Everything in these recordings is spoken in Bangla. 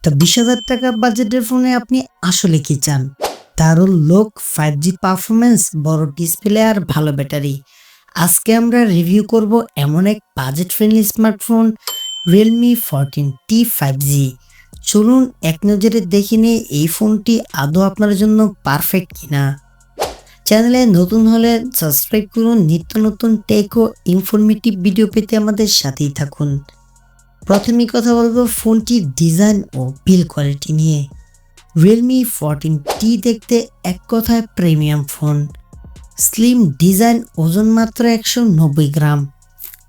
তো 20,000 টাকা বাজেটের ফোনে আপনি আসলে কি চান? দারুণ লুক, 5G পারফরমেন্স, বড় ডিসপ্লে আর ভালো ব্যাটারি। আজকে আমরা রিভিউ করব এমন এক budget friendly smartphone Realme 14T 5G। চলুন এক নজরে দেখে নিই এই ফোনটি আদৌ আপনার জন্য পারফেক্ট কিনা। চ্যানেলে নতুন হলে সাবস্ক্রাইব করুন, নিত্য নতুন টেক ও ইনফরমেটিভ ভিডিও পেতে আমাদের সাথেই থাকুন। প্রথমেই কথা বলবো ফোনটির ডিজাইন ও বিল্ড কোয়ালিটি নিয়ে। Realme 14T দেখতে এক কথায় প্রিমিয়াম ফোন। স্লিম ডিজাইন, ওজন মাত্র 190 গ্রাম।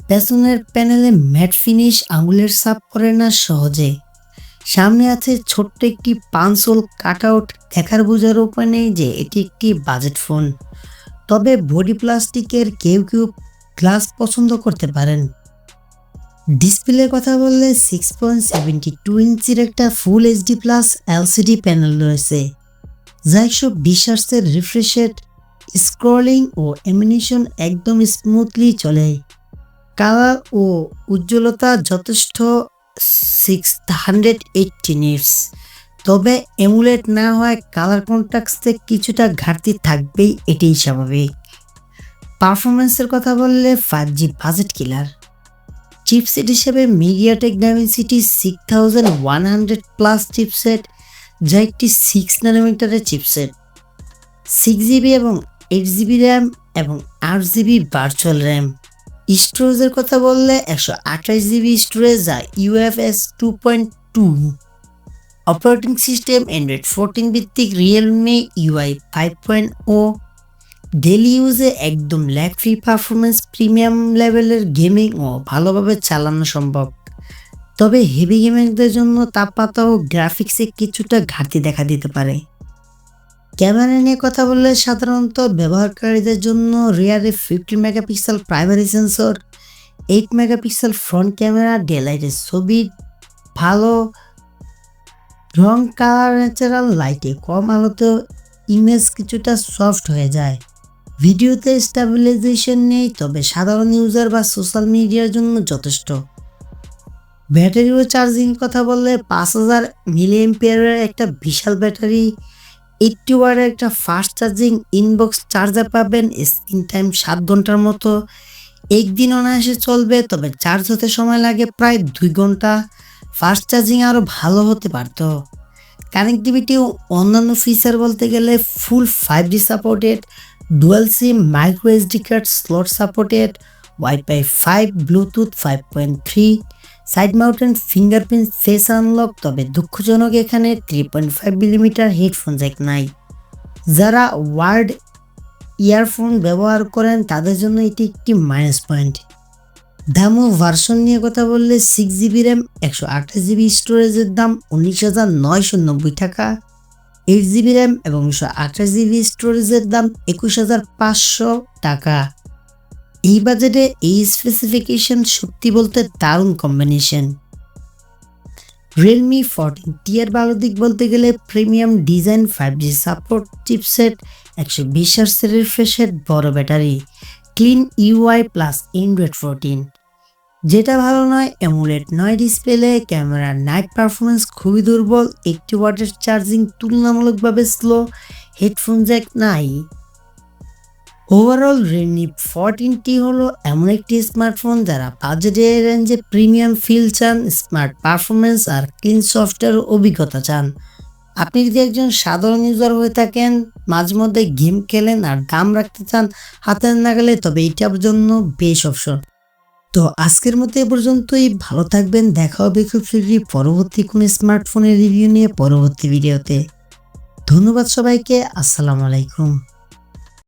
পেছনের প্যানেলে ম্যাট ফিনিশ, আঙুলের ছাপ করে না সহজে। সামনে আছে ছোট্ট একটি পাঁচ হোল কাটআউট, দেখার বোঝার উপায় নেই যে এটি একটি বাজেট ফোন। তবে বডি প্লাস্টিকের, কেউ গ্লাস পছন্দ করতে পারেন। ডিসপ্লের কথা বললে 6.72 ইঞ্চির একটা full HD plus LCD panel রয়েছে, যা 120 হার্টজের রিফ্রেশ রেট। স্ক্রলিং ও অ্যানিমেশন একদম স্মুথলি চলে। কালার ও উজ্জ্বলতা যথেষ্ট 680 নিটস। তবে এমুলেট না হয় কালার কন্ট্রাস্টে কিছুটা ঘাটতি থাকবেই, এটাই স্বাভাবিক। পারফরমেন্সের কথা বললে 5G বাজেট কিলার। চিপসেট হিসেবে মিডিয়াটেক ডাইমেনসিটি 6100 প্লাস চিপসেট, যা একটি 6 ন্যানোমিটারের চিপসেট। 6GB এবং 8GB র্যাম এবং 8GB ভার্চুয়াল র্যাম। স্টোরেজের কথা বললে 128GB স্টোরেজ, যা UFS 2.2। অপারেটিং সিস্টেম অ্যান্ড্রয়েড 14 ভিত্তিক Realme UI 5.0। ডেলি ইউজে একদম ল্যাগ ফ্রি পারফরমেন্স, প্রিমিয়াম লেভেলের গেমিং ও ভালোভাবে চালানো সম্ভব। তবে হেভি গেমিংদের জন্য তাপমাত্রা ও গ্রাফিক্সে কিছুটা ঘাটতি দেখা দিতে পারে। ক্যামেরা নিয়ে কথা বললে সাধারণত ব্যবহারকারীদের জন্য রিয়ারে 50 megapixel primary sensor, 8 megapixel front camera, ডেলাইটের ছবি ভালো, রং কালার ন্যাচারাল লাইটে কম আলোতেও ইমেজ কিছুটা সফট হয়ে যায়। ভিডিওতে স্টেবিলাইজেশন নেই, তবে সাধারণ ইউজার বা সোশ্যাল মিডিয়ার জন্য যথেষ্ট। ব্যাটারি ও চার্জিং কথা বললে 5000 মিলিঅ্যাম্পিয়ারের একটা বিশাল ব্যাটারি, 80 ওয়াটের একটা ফাস্ট চার্জিং ইনবক্স চার্জার পাবেন। স্ক্রিন টাইম 7 ঘন্টার মতো, একদিন অনায়াসে চলবে, তবে চার্জ হতে সময় লাগে প্রায় 2 ঘন্টা। ফাস্ট চার্জিং আরও ভালো হতে পারত। কানেক্টিভিটি ও অন্যান্য ফিচার বলতে গেলে full 5G supported, dual SIM, micro SD card slot supported, wifi 5, Bluetooth 5.3, side mounted fingerprint face unlock. তবে দুঃখজনক এখানে 3.5 মিলিমিটার হেডফোন জ্যাক নাই। যারা ওয়ার্ড ইয়ারফোন ব্যবহার করেন তাদের জন্য এটি একটি মাইনাস পয়েন্ট। দাম ও ভার্সন নিয়ে কথা বললে 6GB র্যাম, 128GB স্টোরেজের দাম 19,990 টাকা। 8GB র্যাম এবং 128GB স্টোরেজের দাম 21,500 টাকা। এই বাজেটে এই স্পেসিফিকেশন সত্যি বলতে দারুণ কম্বিনেশন। Realme 14T এর ভালো দিক বলতে গেলে premium design, 5G support, chipset, 120 হার্টজের রিফ্রেশ রেট, বড় battery, clean UI plus Android 14। যেটা ভালো নয় অ্যামোলেড নয় ডিসপ্লে, ক্যামেরার নাইট পারফরমেন্স খুবই দুর্বল, 80 ওয়াটের চার্জিং তুলনামূলকভাবে স্লো, হেডফোন জ্যাক নাই। ওভারঅল Realme 14T হলো এমন একটি স্মার্টফোন যারা বাজেটের রেঞ্জে প্রিমিয়াম ফিল চান, স্মার্ট পারফরমেন্স আর ক্লিন সফটওয়্যার অভিজ্ঞতা চান। আপনি যদি একজন সাধারণ ইউজার হয়ে থাকেন, মাঝে মধ্যে গেম খেলেন আর দাম রাখতে চান হাতের নাগালে, তবে এটার জন্য বেশ অপশন। তো আজকের মতো এ পর্যন্তই। ভালো থাকবেন, দেখা হবে খুব শীঘ্রই পরবর্তী কোনো স্মার্টফোনের রিভিউ নিয়ে পরবর্তী ভিডিওতে। ধন্যবাদ সবাইকে, আসসালামু আলাইকুম।